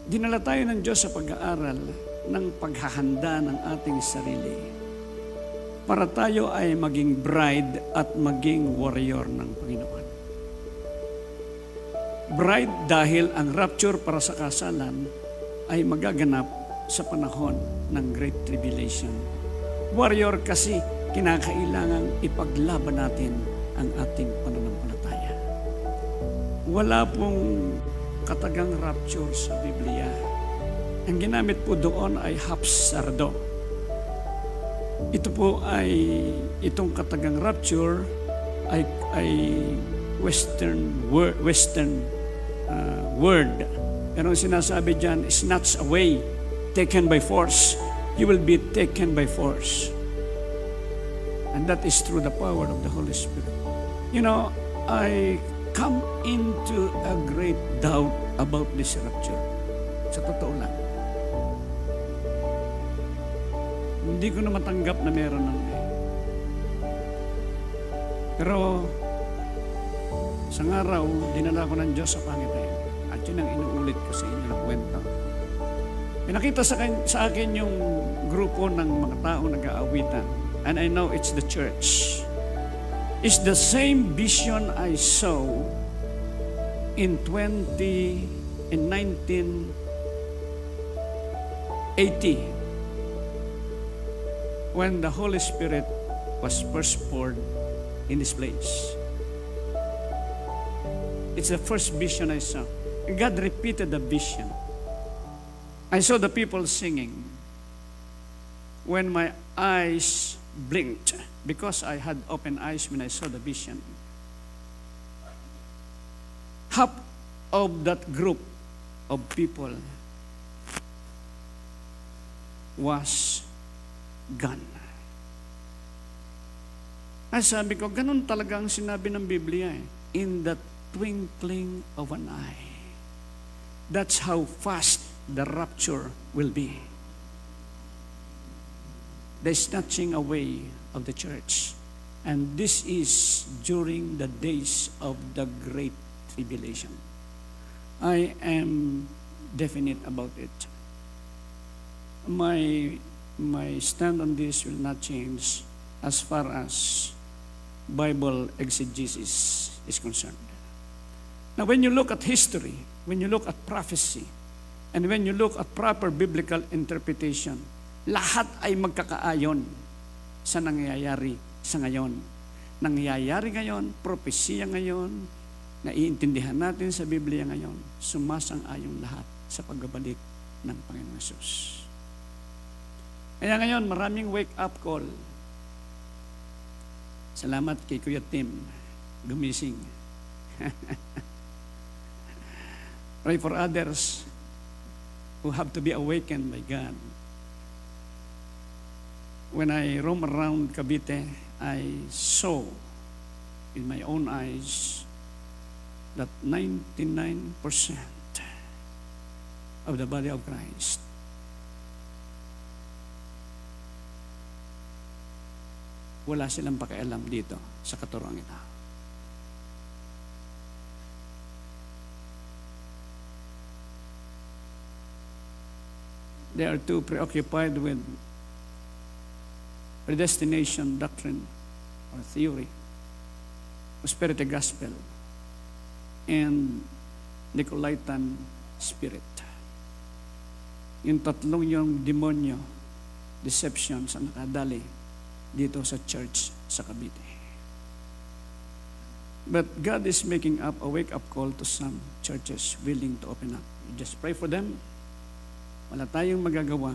Dinala tayo ng Diyos sa pag-aaral ng paghahanda ng ating sarili para tayo ay maging bride at maging warrior ng Panginoon. Bride dahil ang rapture para sa kasalan ay magaganap sa panahon ng Great Tribulation. Warrior kasi kinakailangang ipaglaban natin ang ating pananampalataya. Wala pong katagang rapture sa Biblia. Ang ginamit po doon ay hapsardo. Ito po ay, itong katagang rapture ay Western word. Pero ang sinasabi dyan, snatch away, taken by force. You will be taken by force. And that is through the power of the Holy Spirit. You know, I come into a great doubt about this rapture. Sa totoo lang. Hindi ko na matanggap na meron ng Pero sa araw, dinala ko ng Diyos sa Panginoon. At yun ang inuulit ko sa inyo na kwento. Pinakita sa akin yung grupo ng mga taong nag-aawitan. And I know it's the church. It's the same vision I saw in 1980 when the Holy Spirit was first poured in this place. It's the first vision I saw. God repeated the vision. I saw the people singing. When my eyes blinked, because I had open eyes when I saw the vision, half of that group of people was gone. Ay sabi ko, ganun talaga ang sinabi ng Biblia eh. In the twinkling of an eye. That's how fast the rapture will be. The snatching away of the church. And this is during the days of the Great Tribulation. I am definite about it. My stand on this will not change as far as Bible exegesis is concerned. Now, when you look at history, when you look at prophecy, and when you look at proper biblical interpretation, lahat ay magkakaayon sa nangyayari sa ngayon. Nangyayari ngayon, propesya ngayon, naiintindihan natin sa Biblia ngayon, sumasang-ayon lahat sa pagbabalik ng Panginoon Hesus. Kaya ngayon, maraming wake-up call. Salamat kay Kuya Tim, gumising. Pray for others who have to be awakened by God. When I roam around Cavite, I saw in my own eyes that 99% of the body of Christ wala silang pakialam dito sa katuruan ito. They are too preoccupied with predestination doctrine or theory, prosperity gospel, and Nicolaitan spirit. Yung tatlong yung demonyo, deception sa nakadali dito sa church sa Cavite. But God is making up a wake-up call to some churches willing to open up. You just pray for them. Wala tayong magagawa.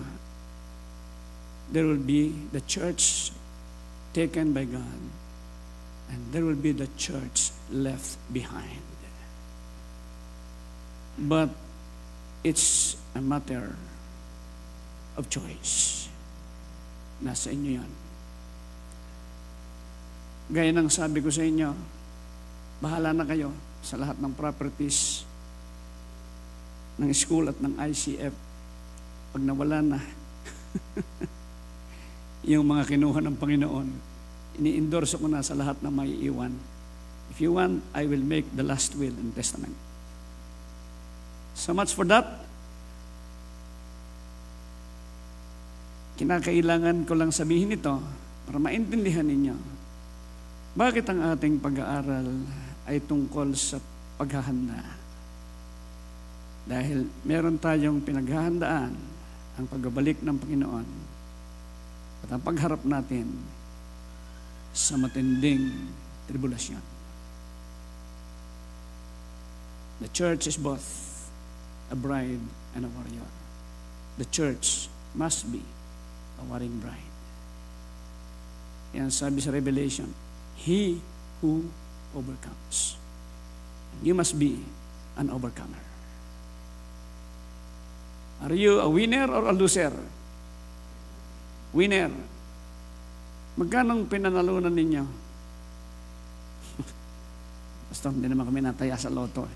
There will be the church taken by God, and there will be the church left behind. But it's a matter of choice. Nasa inyo yan. Gaya ng sabi ko sa inyo, bahala na kayo sa lahat ng properties ng school at ng ICF. Pag nawala na yung mga kinuha ng Panginoon, ini-endorse ko na sa lahat na may iwan. If you want, I will make the last will and testament. So much for that. Kinakailangan ko lang sabihin ito para maintindihan ninyo. Bakit ang ating pag-aaral ay tungkol sa paghahanda? Dahil meron tayong pinaghahandaan ang pagbabalik ng Panginoon at ang pagharap natin sa matinding tribulasyon. The church is both a bride and a warrior. The church must be a warring bride. Yan sabi sa Revelation, he who overcomes. You must be an overcomer. Are you a winner or a loser? Winner. Magkanong pinanalunan ninyo? Basta hindi naman kami nataya sa loto.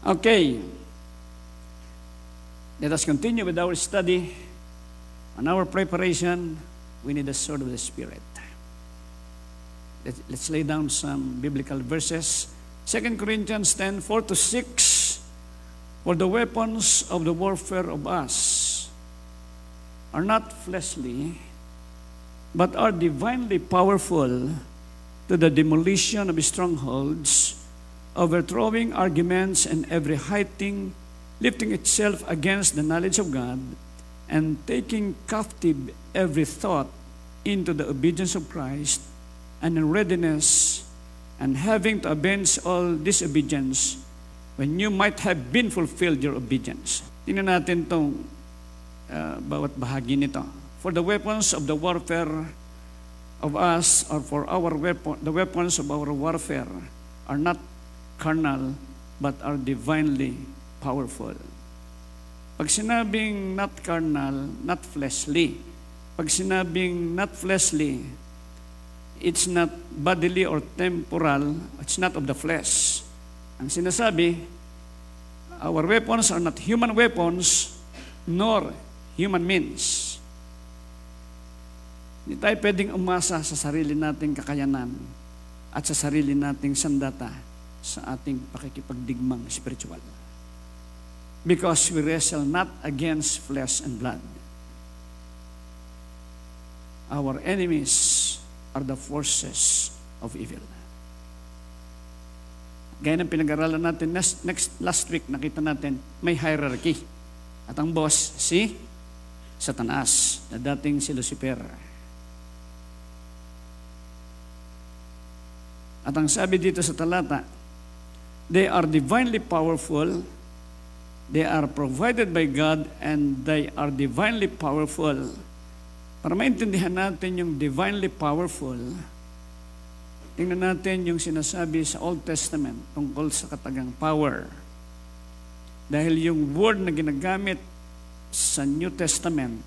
Okay. Let us continue with our study. On our preparation, we need the sword of the Spirit. Let's lay down some biblical verses. 2 Corinthians 10:4-6. For the weapons of the warfare of us are not fleshly, but are divinely powerful to the demolition of strongholds, overthrowing arguments and every high thing lifting itself against the knowledge of God, and taking captive every thought into the obedience of Christ, and in readiness, and having to avenge all disobedience, when you might have been fulfilled your obedience. Tingnan natin itong bawat bahagi nito. For the weapons of the warfare of us, or for our weapon, the weapons of our warfare are not carnal, but are divinely powerful. Pag sinabing not carnal, not fleshly. Pag sinabing not fleshly, it's not bodily or temporal, it's not of the flesh. Ang sinasabi, our weapons are not human weapons, nor human means. Hindi tayo pwedeng umasa sa sarili nating kakayanan at sa sarili nating sandata sa ating pakikipagdigmang spiritual. Because we wrestle not against flesh and blood. Our enemies are the forces of evil. Gaya ng pinag-aralan natin last week, nakita natin may hierarchy. At ang boss, si Satanas, na dating si Lucifer. At ang sabi dito sa talata, they are divinely powerful, they are provided by God, and they are divinely powerful. Para maintindihan natin yung divinely powerful, tingnan natin yung sinasabi sa Old Testament tungkol sa katagang power. Dahil yung word na ginagamit sa New Testament,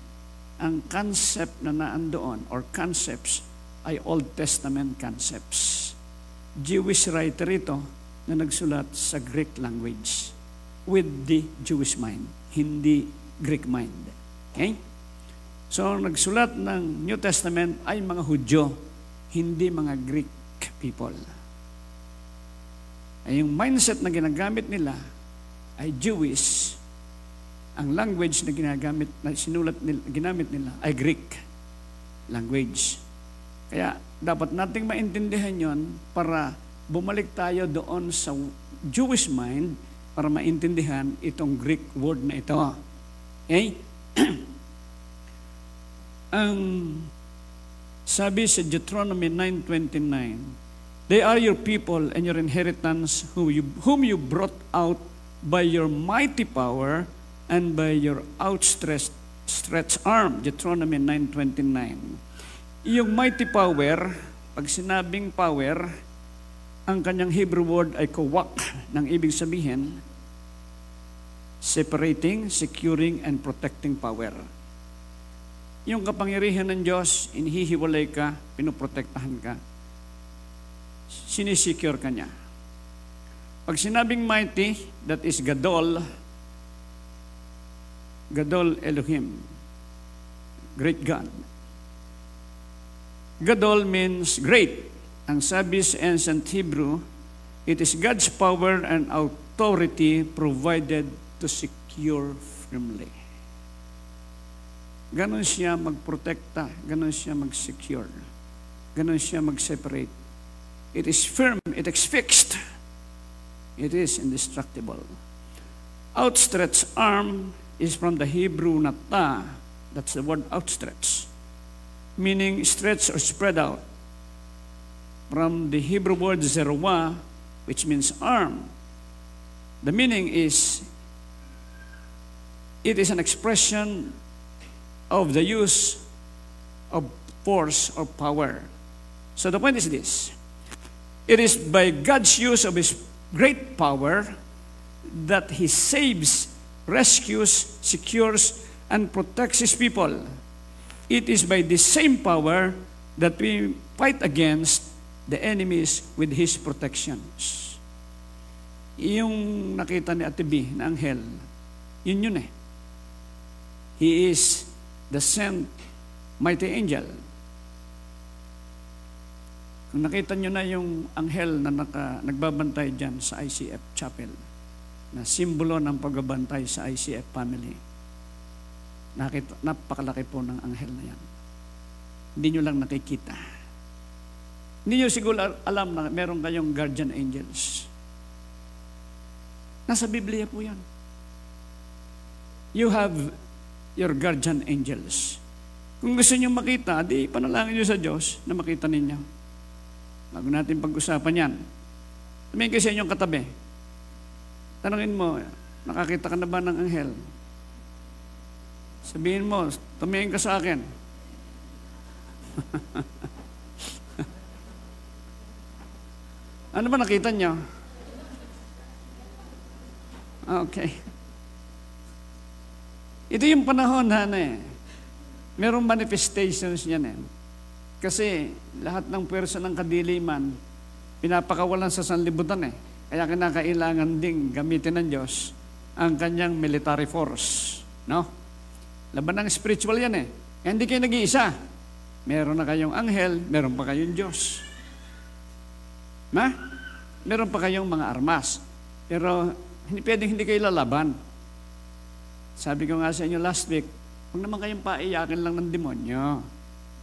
ang concept na naandoon or concepts ay Old Testament concepts. Jewish writer ito na nagsulat sa Greek language with the Jewish mind, hindi Greek mind. Okay? So, nagsulat ng New Testament ay mga Hudyo, hindi mga Greek people. Ay yung mindset na ginagamit nila ay Jewish. Ang language na ginamit nila ay Greek language. Kaya dapat nating maintindihan yon para bumalik tayo doon sa Jewish mind para maintindihan itong Greek word na ito. Okay? Ang sabi sa Deuteronomy 9:29, they are your people and your inheritance whom you brought out by your mighty power and by your outstretched arm. Deuteronomy 9:29. Yung mighty power, pag sinabing power, ang kanyang Hebrew word ay kawak, nang ibig sabihin, separating, securing, and protecting power. Yung kapangyarihan ng Diyos, inihihiwalay ka, pinoprotektahan ka, sinisecure ka niya. Pag sinabing mighty, that is Gadol, Gadol Elohim, great God. Gadol means great. Ang sabi sa ancient Hebrew, it is God's power and authority provided to secure firmly. ganon siya magprotekta, ganon siya mag-secure, ganon siya mag-separate. It is firm, it is fixed, it is indestructible. Outstretched arm is from the Hebrew nata, that's the word outstretched, meaning stretch or spread out. From the Hebrew word zerwa, which means arm. The meaning is, it is an expression of the use of force or power. So the point is this: it is by God's use of His great power that He saves, rescues, secures, and protects His people. It is by this same power that we fight against the enemies with His protections. Yung nakita ni Ate B na anghel, yun eh. He is the sent mighty angel. Kung nakita nyo na yung anghel na nagbabantay dyan sa ICF Chapel, na simbolo ng pagbabantay sa ICF family, napakalaki po ng anghel na yan. Hindi nyo lang nakikita. Hindi nyo siguro alam na meron kayong guardian angels. Nasa Biblia po yan. You have your guardian angels. Kung gusto nyo makita, di panalangin nyo sa Diyos na makita ninyo. Bago natin pag-usapan yan. Tumingin kayo sa inyong katabi. Tanungin mo, nakakita ka na ba ng anghel? Sabihin mo, tumingin ka sa akin. Ano ba nakita nyo? Okay. Ito yung panahon, merong manifestations niyan eh. Kasi lahat ng pwersa ng kadiliman, pinapakawalan sa sanlibutan eh. Kaya kinakailangan ding gamitin ng Diyos ang kanyang military force. No? Laban ng spiritual yan eh. Kaya hindi kayo nag-iisa. Meron na kayong anghel, meron pa kayong Diyos. Meron pa kayong mga armas. Pero hindi pwedeng hindi kayo lalaban. Sabi ko nga sa inyo last week, huwag naman kayong paiyakin lang ng demonyo.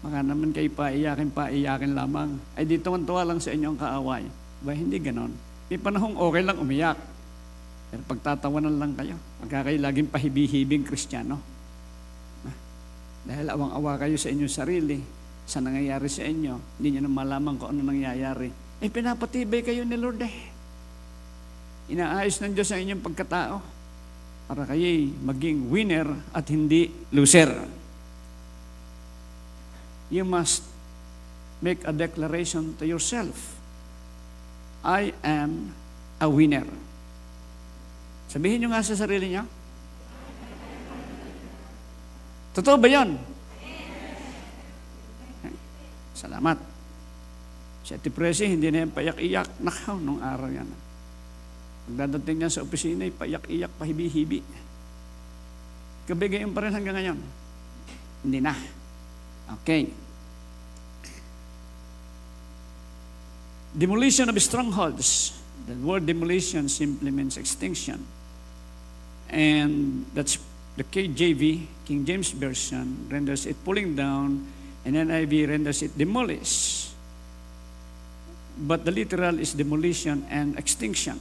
Baka naman kayo paiyakin lamang. Ay di tuwan-tuwa lang sa inyo ang kaaway. Ba, hindi ganon. May panahong okay lang umiyak. Pero pagtatawanan lang kayo. Pagka kayo laging pahibi-hibing Kristiyano. Dahil awang-awa kayo sa inyong sarili, sa nangyayari sa inyo, hindi nyo na malaman kung ano nangyayari. Eh, pinapatibay kayo ni Lord eh. Inaayos ng Diyos ang inyong pagkatao para kayo'y maging winner at hindi loser. You must make a declaration to yourself. I am a winner. Sabihin nyo nga sa sarili niyo. Totoo ba yan? Salamat. Si Ate Presi, hindi na yan payak-iyak. Nakaw, nung araw yan. Pagdadating niya sa opisina, payak-iyak, pahibi-hibi. Kabigayin pa rin hanggang ngayon. Hindi na. Okay. Demolition of strongholds. The word demolition simply means extinction. And that's the KJV, King James Version, renders it pulling down, and NIV renders it demolish. But the literal is demolition and extinction.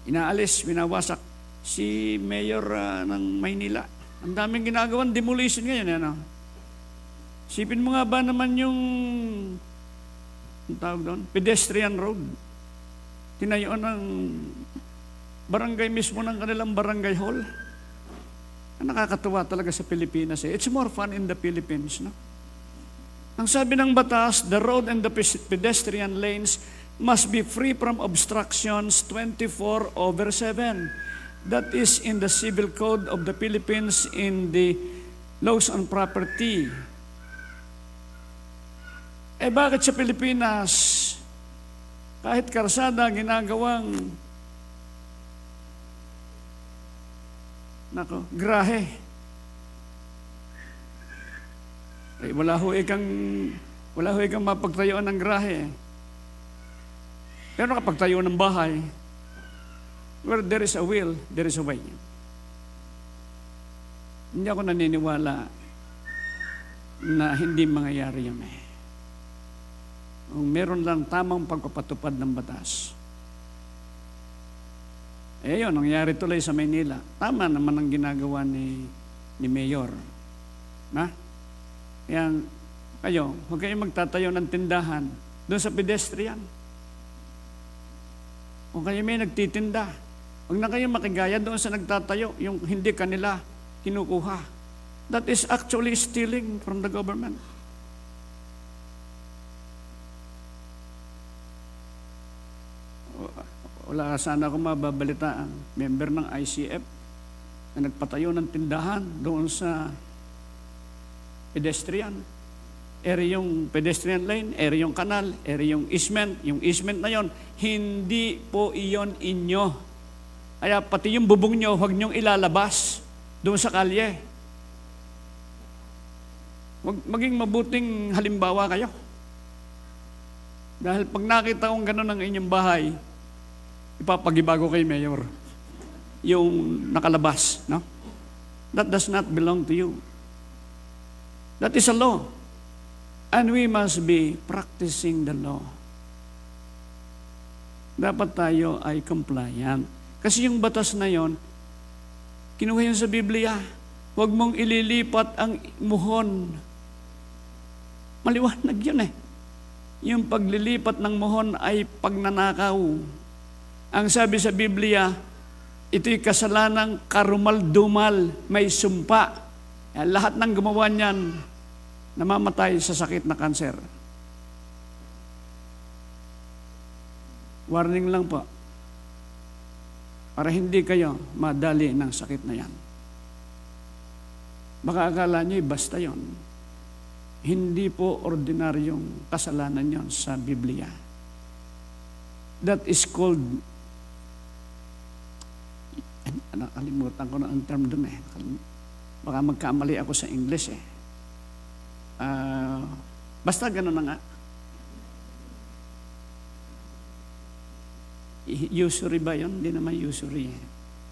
Inaalis, winawasak si Mayor ng Maynila. Ang daming ginagawang demolition ngayon. Ano? Sipin mo nga ba naman yung tawag doon? Pedestrian road. Tinayuan ng barangay mismo ng kanilang barangay hall. Nakakatuwa talaga sa Pilipinas. Eh. It's more fun in the Philippines. No? Ang sabi ng batas, the road and the pedestrian lanes must be free from obstructions 24/7. That is in the Civil Code of the Philippines, in the Laws on Property. Eh bakit sa Pilipinas, kahit karsada ginagawang grahe? Eh, wala ho ikang mapagtayuan ng grahe. Pero nakapagtayo ng bahay, where there is a will, there is a way. Hindi ako naniniwala na hindi mangyayari yun eh. Kung meron lang tamang pagpapatupad ng batas. Eh yun, nangyari tuloy sa Maynila. Tama naman ang ginagawa ni Mayor. Na? Kaya kayo, huwag kayong magtatayo ng tindahan doon sa pedestrian. Kung kayo may nagtitinda, huwag na kayong makigaya doon sa nagtatayo, yung hindi kanila kinukuha. That is actually stealing from the government. Wala sana ako mababalitaan. Member ng ICF na nagpatayo ng tindahan doon sa pedestrian. Ere yung pedestrian lane, ere yung kanal, ere yung easement. Yung easement na yon, hindi po iyon inyo. Kaya pati yung bubong nyo, huwag nyong ilalabas doon sa kalye. Huwag maging mabuting halimbawa kayo. Dahil pag nakita kong gano'n ang inyong bahay, ipapagibago kay Mayor. Yung nakalabas, no? That does not belong to you. That is a law. And we must be practicing the law. Dapat tayo ay compliant. Kasi yung batas na yon, kinuha yun sa Biblia. Huwag mong ililipat ang muhon. Maliwanag yun eh. Yung paglilipat ng muhon ay pagnanakaw. Ang sabi sa Biblia, ito'y kasalanang karumal-dumal, may sumpa. Lahat ng gumawa niyan, namamatay sa sakit na kanser. Warning lang po, para hindi kayo madali ng sakit na yan. Baka akala nyo, basta yon. Hindi po ordinaryong kasalanan yon sa Biblia. That is called, nakalimutan ko na ang term dun eh. Baka magkamali ako sa English eh. Basta gano'n na nga. Usury ba yun? Hindi naman usury.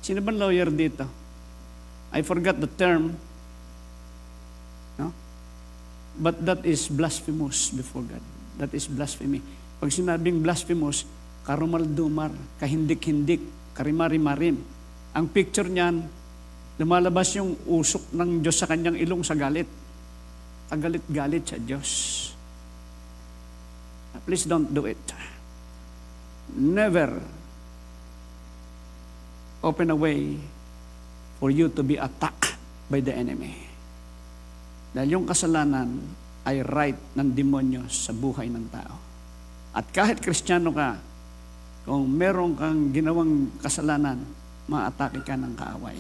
Sino ba lawyer dito? I forgot the term. No? But that is blasphemous before God. That is blasphemy. Pag sinabing blasphemous, karumal-dumar, kahindik-hindik, karimari-marim. Ang picture niyan, lumalabas yung usok ng Diyos sa kanyang ilong sa galit. Galit-galit sa Diyos. Please don't do it. Never open a way for you to be attacked by the enemy. Dahil yung kasalanan ay right ng demonyo sa buhay ng tao. At kahit Kristiyano ka, kung meron kang ginawang kasalanan, maatake ka ng kaaway.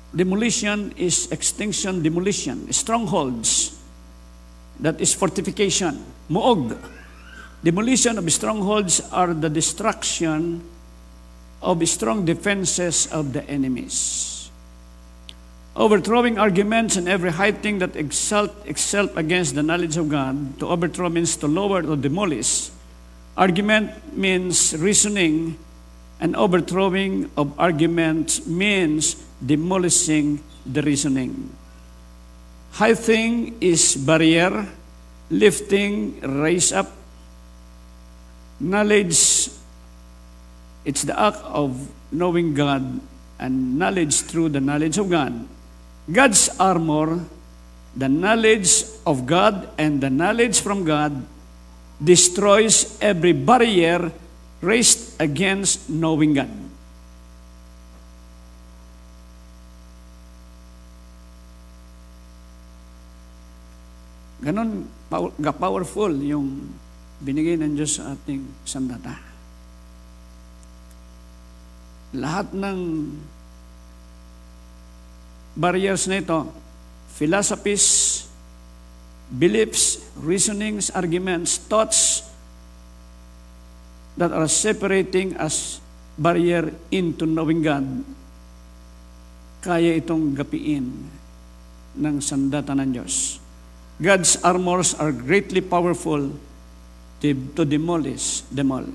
Demolition is extinction, demolition. Strongholds, that is fortification. Muog. Demolition of strongholds are the destruction of strong defenses of the enemies. Overthrowing arguments and every high thing that exalt against the knowledge of God. To overthrow means to lower or demolish. Argument means reasoning, and overthrowing of arguments means demolishing the reasoning. High thing is barrier, lifting, raise up. Knowledge, it's the act of knowing God, and knowledge through the knowledge of God. God's armor, the knowledge of God and the knowledge from God, destroys every barrier raised against knowing God. Ganon powerful yung binigay ng Diyos sa ating sandata. Lahat ng barriers na ito, philosophies, beliefs, reasonings, arguments, thoughts that are separating us barrier into knowing God, kaya itong gapiin ng sandata ng Diyos. God's armors are greatly powerful to demolish them all.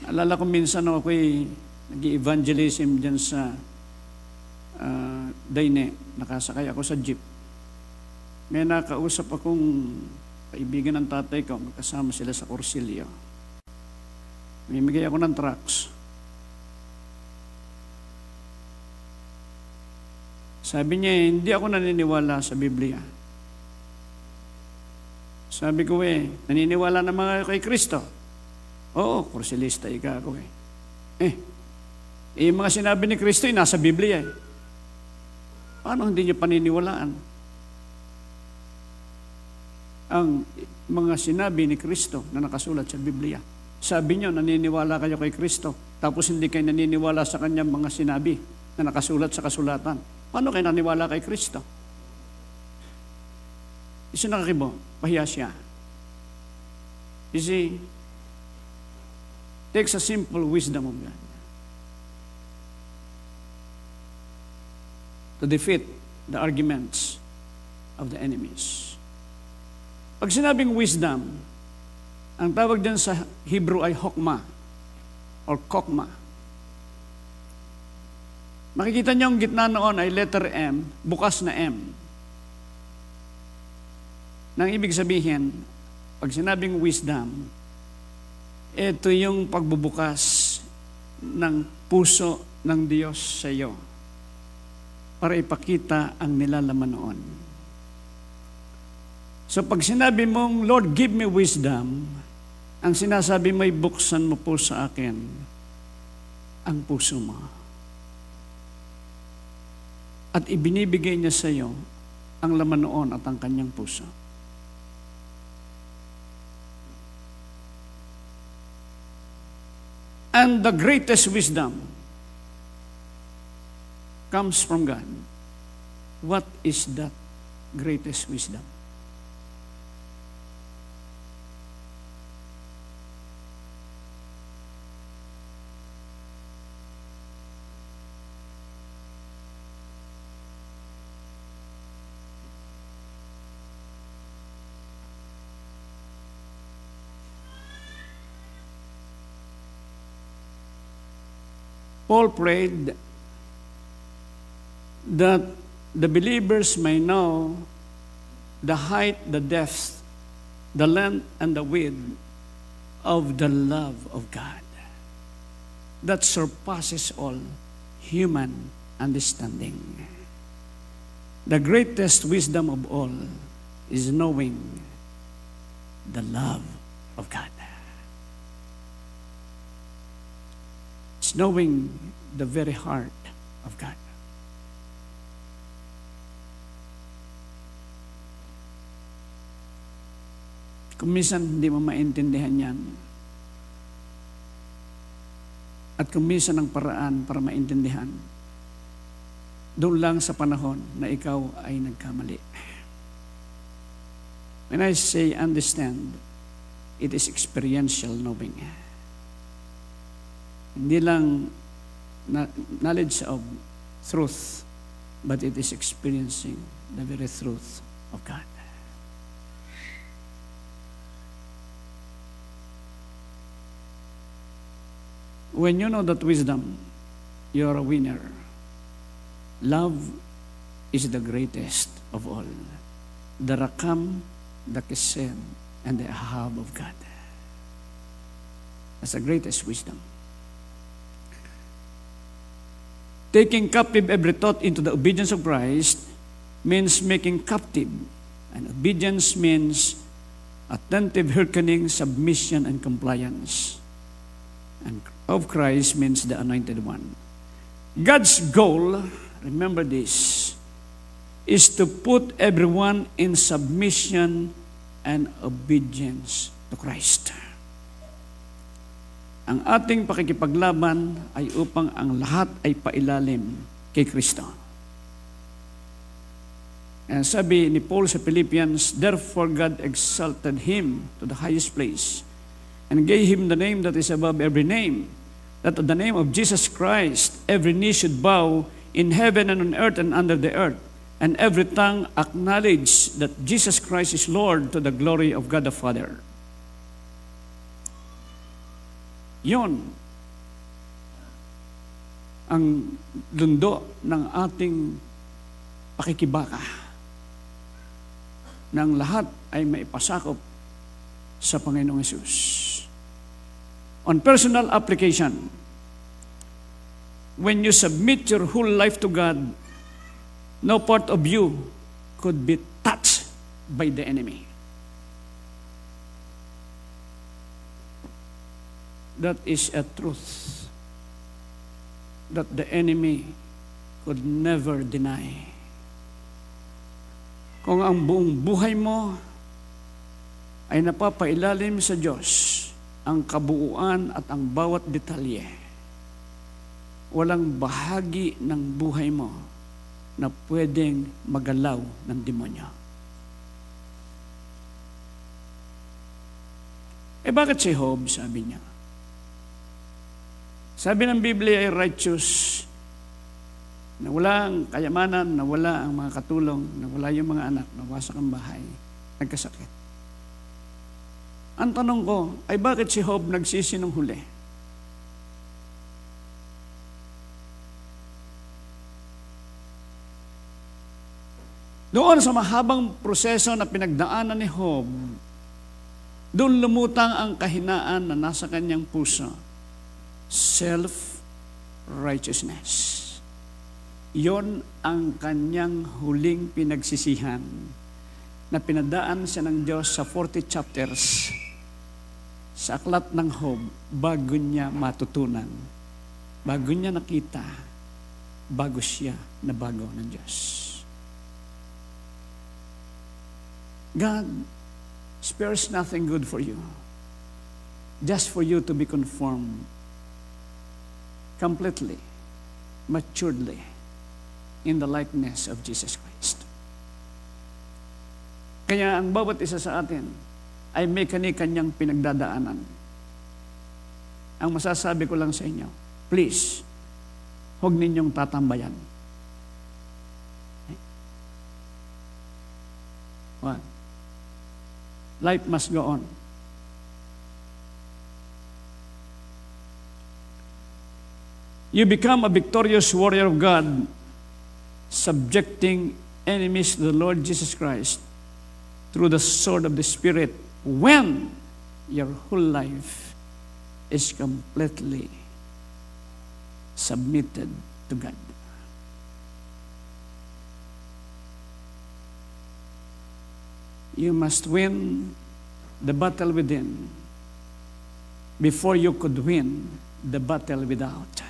Alala ko minsan ako'y nag-evangelism dyan sa Daine. Nakasakay ako sa jeep. May nakausap akong kaibigan ng tatay ko. Magkasama sila sa Corsilio. Mamimigay ako ng tracts. Sabi niya, hindi ako naniniwala sa Biblia. Sabi ko, naniniwala naman ako kay Kristo. Oo, Corsilista ika ako . Yung mga sinabi ni Kristo, nasa Biblia . Paano hindi niyo paniniwalaan? Ang mga sinabi ni Kristo na nakasulat sa Biblia. Sabi niyo, naniniwala kayo kay Kristo, tapos hindi kayo naniniwala sa kanyang mga sinabi na nakasulat sa kasulatan. Paano kayo naniwala kay Kristo? Isa nakakibo, pahiya siya. You see, takes a simple wisdom of God to defeat the arguments of the enemies. Pag sinabing wisdom, ang tawag dyan sa Hebrew ay hokma or kokma. Makikita niyo ang gitna noon ay letter M, bukas na M. Nang ibig sabihin, pag sinabing wisdom, ito yung pagbubukas ng puso ng Diyos sa iyo para ipakita ang nilalaman noon. So pag sinabi mong, Lord, give me wisdom, ang sinasabi mo ay buksan mo po sa akin ang puso mo. At ibinibigay niya sa iyo ang laman noon at ang kanyang puso. And the greatest wisdom comes from God. What is that greatest wisdom? Paul prayed that the believers may know the height, the depth, the length, and the width of the love of God that surpasses all human understanding. The greatest wisdom of all is knowing the love of God. It's knowing the very heart of God. Kung minsan hindi mo maintindihan yan, at kung minsan ang paraan para maintindihan, doon lang sa panahon na ikaw ay nagkamali. When I say understand, it is experiential knowing. Hindi lang knowledge of truth, but it is experiencing the very truth of God. When you know that wisdom, you are a winner. Love is the greatest of all. The rakam, the kesed, and the ahab of God. That's the greatest wisdom. Taking captive every thought into the obedience of Christ means making captive. And obedience means attentive hearkening, submission, and compliance. And of Christ means the anointed one. God's goal, remember this, is to put everyone in submission and obedience to Christ. Ang ating pakikipaglaban ay upang ang lahat ay pailalim kay Kristo. And sabi ni Paul sa Philippians, therefore God exalted him to the highest place and gave him the name that is above every name, that at the name of Jesus Christ every knee should bow in heaven and on earth and under the earth, and every tongue acknowledge that Jesus Christ is Lord to the glory of God the Father. Yon ang lundo ng ating pakikibaka, ng lahat ay maipasakop sa Panginoong Hesus. On personal application, when you submit your whole life to God, no part of you could be touched by the enemy. That is a truth that the enemy could never deny. Kung ang buong buhay mo ay napapailalim sa Diyos, ang kabuuan at ang bawat detalye, walang bahagi ng buhay mo na pwedeng magalaw ng demonyo. Bakit si Job, sabi niya? Sabi ng Biblia ay righteous, na wala ang kayamanan, na wala ang mga katulong, na wala yung mga anak, nawasak ang bahay, nagkasakit. Ang tanong ko ay bakit si Job nagsisi nung huli? Doon sa mahabang proseso na pinagdaanan ni Job, doon lumutang ang kahinaan na nasa kanyang puso. Self-righteousness. Yon ang kanyang huling pinagsisihan na pinadaan siya ng Diyos sa 40 chapters sa aklat ng Job bago niya matutunan, bago niya nakita, bago siya nabago ng Diyos. God spares nothing good for you, just for you to be conformed completely, maturedly, in the likeness of Jesus Christ. Kaya ang bawat isa sa atin ay may kani-kanyang pinagdadaanan. Ang masasabi ko lang sa inyo, please, huwag ninyong tatambayan. What? Life must go on. You become a victorious warrior of God, subjecting enemies to the Lord Jesus Christ through the sword of the Spirit when your whole life is completely submitted to God. You must win the battle within before you could win the battle without.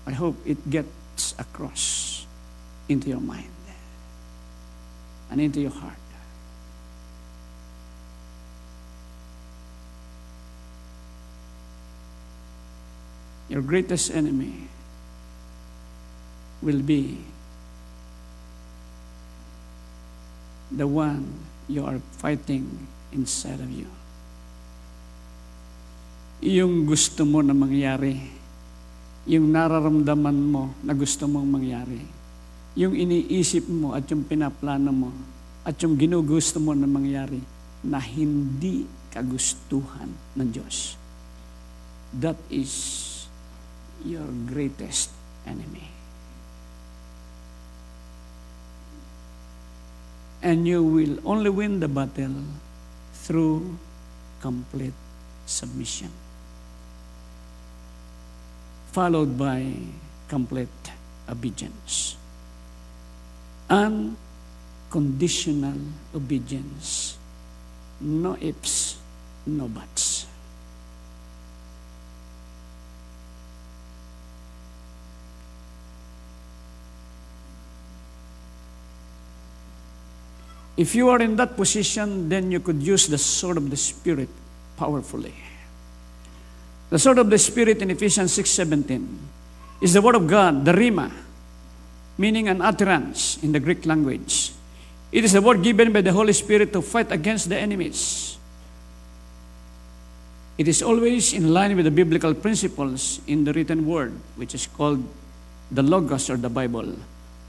I hope it gets across into your mind and into your heart. Your greatest enemy will be the one you are fighting inside of you. Yung gusto mo na mangyari, yung nararamdaman mo na gusto mong mangyari, yung iniisip mo at yung pinaplano mo at yung ginugusto mo na mangyari na hindi kagustuhan ng Diyos. That is your greatest enemy. And you will only win the battle through complete submission, followed by complete obedience. Unconditional obedience. No ifs, no buts. If you are in that position, then you could use the sword of the Spirit powerfully. The sword of the Spirit in Ephesians 6:17 is the word of God, the rhema, meaning an utterance in the Greek language. It is the word given by the Holy Spirit to fight against the enemies. It is always in line with the biblical principles in the written word, which is called the Logos or the Bible.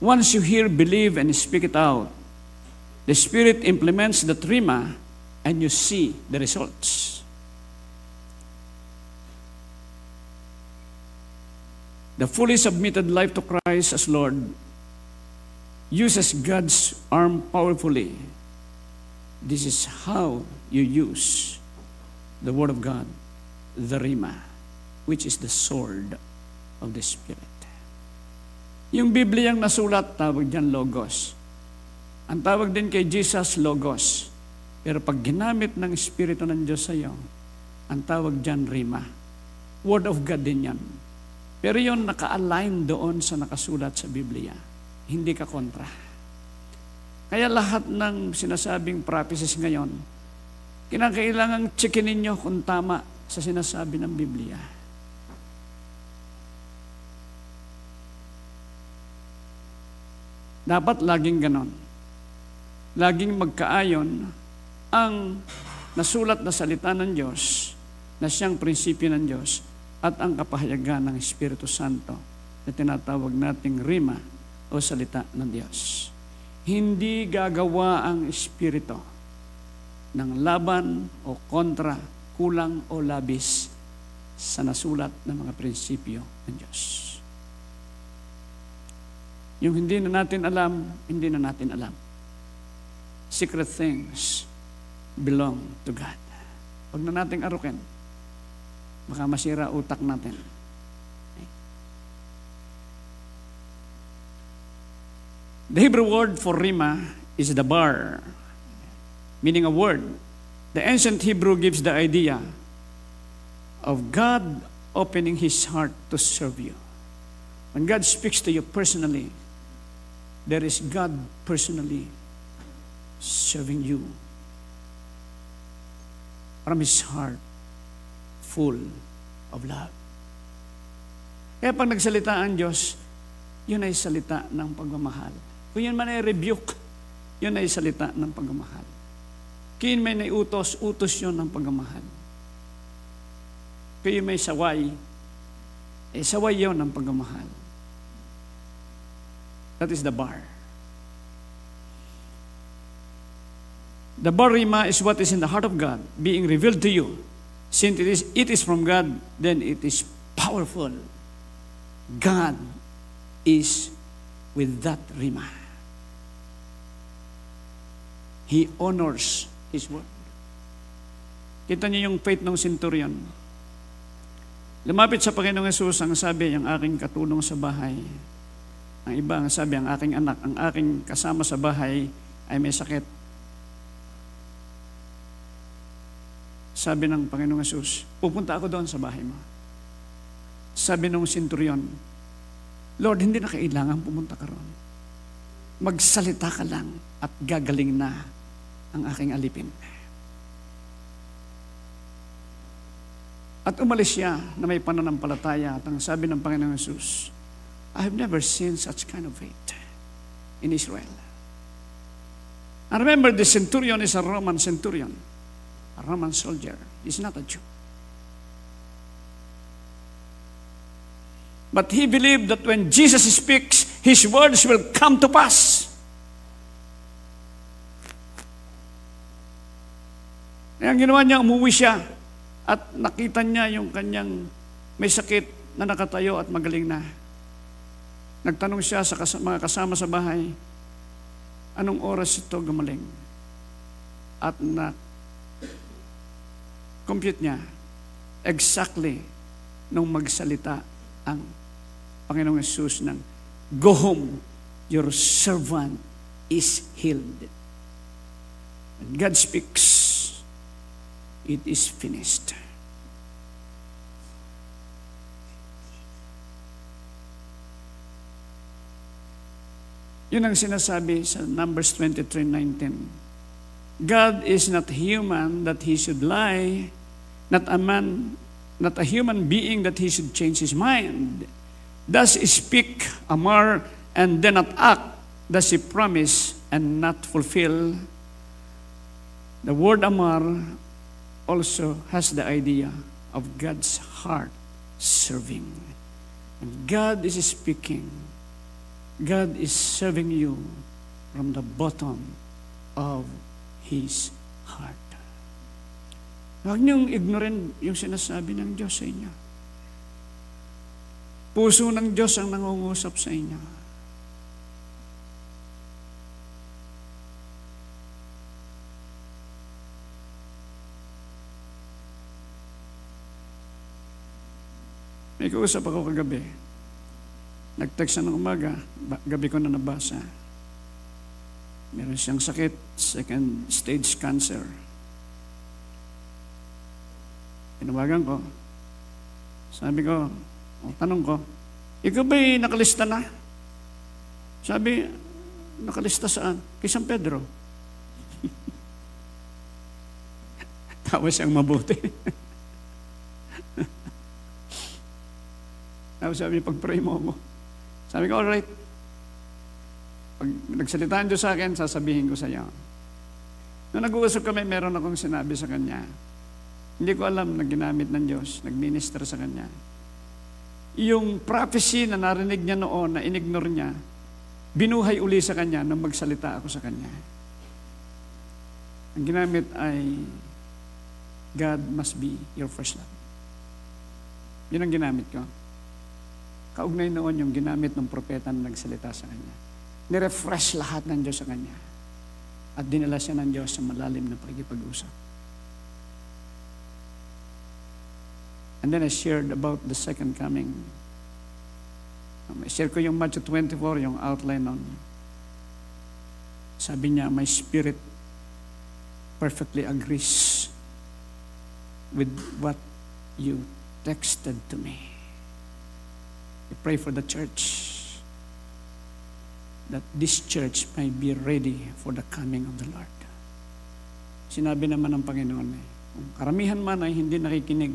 Once you hear, believe, and speak it out, the Spirit implements that rhema, and you see the results. The fully submitted life to Christ as Lord uses God's arm powerfully. This is how you use the Word of God, the rhema, which is the sword of the Spirit. Yung Bibliyang nasulat, tawag dyan Logos. Ang tawag din kay Jesus, Logos. Pero pag ginamit ng Espiritu ng Diyos sa iyo, ang tawag dyan rhema. Word of God din yan. Pero yun naka-align doon sa nakasulat sa Biblia. Hindi ka kontra. Kaya lahat ng sinasabing prophecies ngayon, kinakailangang checkin ninyo kung tama sa sinasabi ng Biblia. Dapat laging ganon. Laging magkaayon ang nasulat na salita ng Diyos na siyang prinsipyo ng Diyos at ang kapahayagan ng Espiritu Santo na tinatawag nating rhema o salita ng Diyos. Hindi gagawa ang Espiritu ng laban o kontra, kulang o labis sa nasulat ng mga prinsipyo ng Diyos. Yung hindi na natin alam, hindi na natin alam. Secret things belong to God. Huwag na nating arukin. Baka masira utak natin. The Hebrew word for rhema is dabar, meaning a word. The ancient Hebrew gives the idea of God opening His heart to serve you. When God speaks to you personally, there is God personally serving you from His heart full of love. Kaya pag nagsalita ang Diyos, yun ay salita ng pagmamahal. Kung yun man ay rebuke, yun ay salita ng pagmamahal. Kung yun may utos, utos yun ng pagmamahal. Kung yun may saway, saway yun ng pagmamahal. That is the bar. The bar rhema is what is in the heart of God, being revealed to you. Since it is from God, then it is powerful. God is with that rhema. He honors His word. Kita niyo yung faith ng centurion. Lumapit sa Panginoong Hesus, ang sabi, ang aking katulong sa bahay. Ang iba, ang sabi, ang aking anak, ang aking kasama sa bahay ay may sakit. Sabi ng Panginoong Hesus, pupunta ako doon sa bahay mo. Sabi ng centurion, Lord, hindi na kailangan pumunta ka roon. Magsalita ka lang at gagaling na ang aking alipin. At umalis siya na may pananampalataya at ang sabi ng Panginoong Hesus, I have never seen such kind of faith in Israel. And remember, the centurion is a Roman centurion, a Roman soldier. He's not a Jew. But he believed that when Jesus speaks, His words will come to pass. Ang ginawa niya, umuwi siya at nakita niya yung kanyang may sakit na nakatayo at magaling na. Nagtanong siya sa mga kasama sa bahay, anong oras ito gumaling? At compute niya exactly nung magsalita ang Panginoong Hesus ng, go home, your servant is healed. When God speaks, it is finished. Yun ang sinasabi sa Numbers 23:19. God is not human that He should lie, not a human being that He should change His mind. Does He speak, amar, and then not act? Does He promise and not fulfill? The word amar also has the idea of God's heart serving. And God is speaking, God is serving you from the bottom of His heart. Huwag niyong ignorin yung sinasabi ng Diyos sa inyo. Puso ng Diyos ang nangungusap sa inyo. May kausap ako kagabi. Nag-text siya ng umaga, gabi ko na nabasa. Meron siyang sakit, second stage cancer. Tinawagan ko. Sabi ko, tanong ko, ikaw ba'y nakalista na? Sabi, nakalista saan? Kay San Pedro. Tawa siyang mabuti. Tapos sabi, pag-pray mo ako. Sabi ko, alright. Pag nagsalitaan Diyos sa akin, sasabihin ko sa iyo. Nung nag-uusap kami, meron akong sinabi sa kanya. Hindi ko alam na ginamit ng Diyos, nag-minister sa kanya. Yung prophecy na narinig niya noon, na inignore niya, binuhay uli sa kanya nung magsalita ako sa kanya. Ang ginamit ay, God must be your first love. Yun ang ginamit ko. Kaugnay noon yung ginamit ng propeta na nagsalita sa kanya. Nirefresh lahat ng Diyos sa kanya. At dinala siya ng Diyos sa malalim na pagkipag-usap. And then I shared about the second coming. I-share ko yung Matthew 24, yung outline nun. Sabi niya, my spirit perfectly agrees with what you texted to me. I pray for the church that this church may be ready for the coming of the Lord. Sinabi naman ng Panginoon, kung karamihan man ay hindi nakikinig,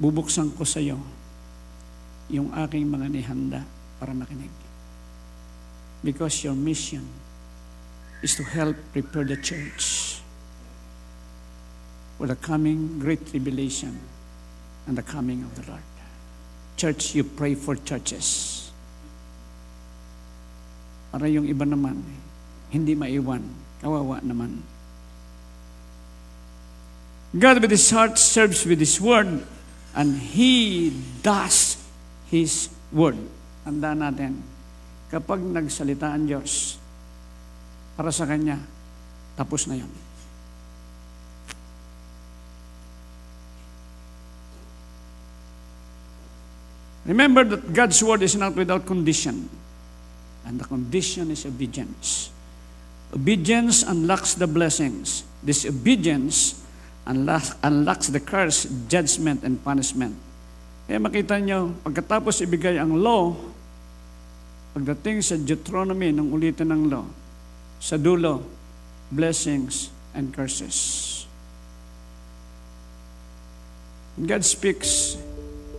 bubuksan ko sa iyo yung aking mga nihanda para makinig. Because your mission is to help prepare the church for the coming great tribulation and the coming of the Lord. Church, you pray for churches. Para yung iba naman, hindi maiwan. Kawawa naman. God with His heart serves with His word, and He does His word. Tandaan natin, kapag nagsalita ang Diyos para sa Kanya, tapos na yun. Remember that God's word is not without condition. And the condition is obedience. Obedience unlocks the blessings. Disobedience unlocks the curse, judgment, and punishment. Kaya makita nyo, pagkatapos ibigay ang law, pagdating sa Deuteronomy, nung ulitin ng law, sa dulo, blessings and curses. When God speaks,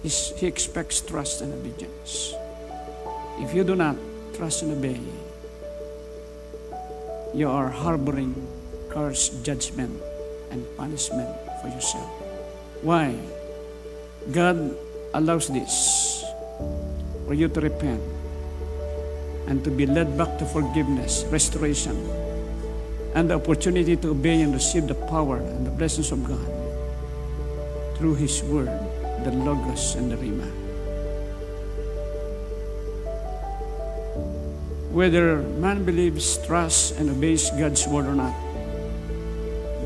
He expects trust and obedience. If you do not trust and obey, you are harboring curse, judgment, and punishment for yourself. Why? God allows this for you to repent and to be led back to forgiveness, restoration, and the opportunity to obey and receive the power and the blessings of God through His word, the Logos and the Rhema. Whether man believes, trusts, and obeys God's word or not,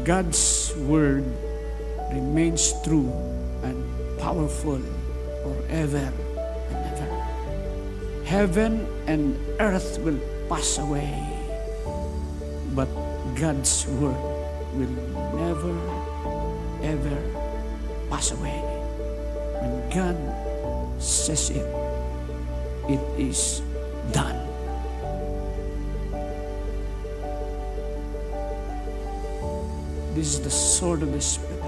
God's word remains true and powerful forever and ever. Heaven and earth will pass away, but God's word will never, ever pass away. When God says it, it is done. This is the sword of the Spirit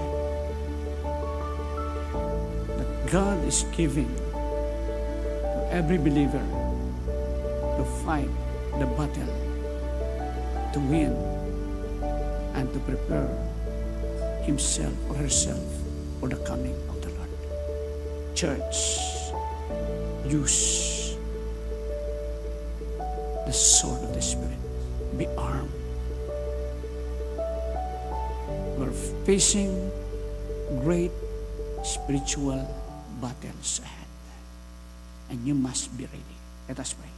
that God is giving to every believer to fight the battle, to win, and to prepare himself or herself for the coming of the Lord. Church, use the sword of the Spirit. Be armed. We're facing great spiritual battles ahead. And you must be ready. Let us pray.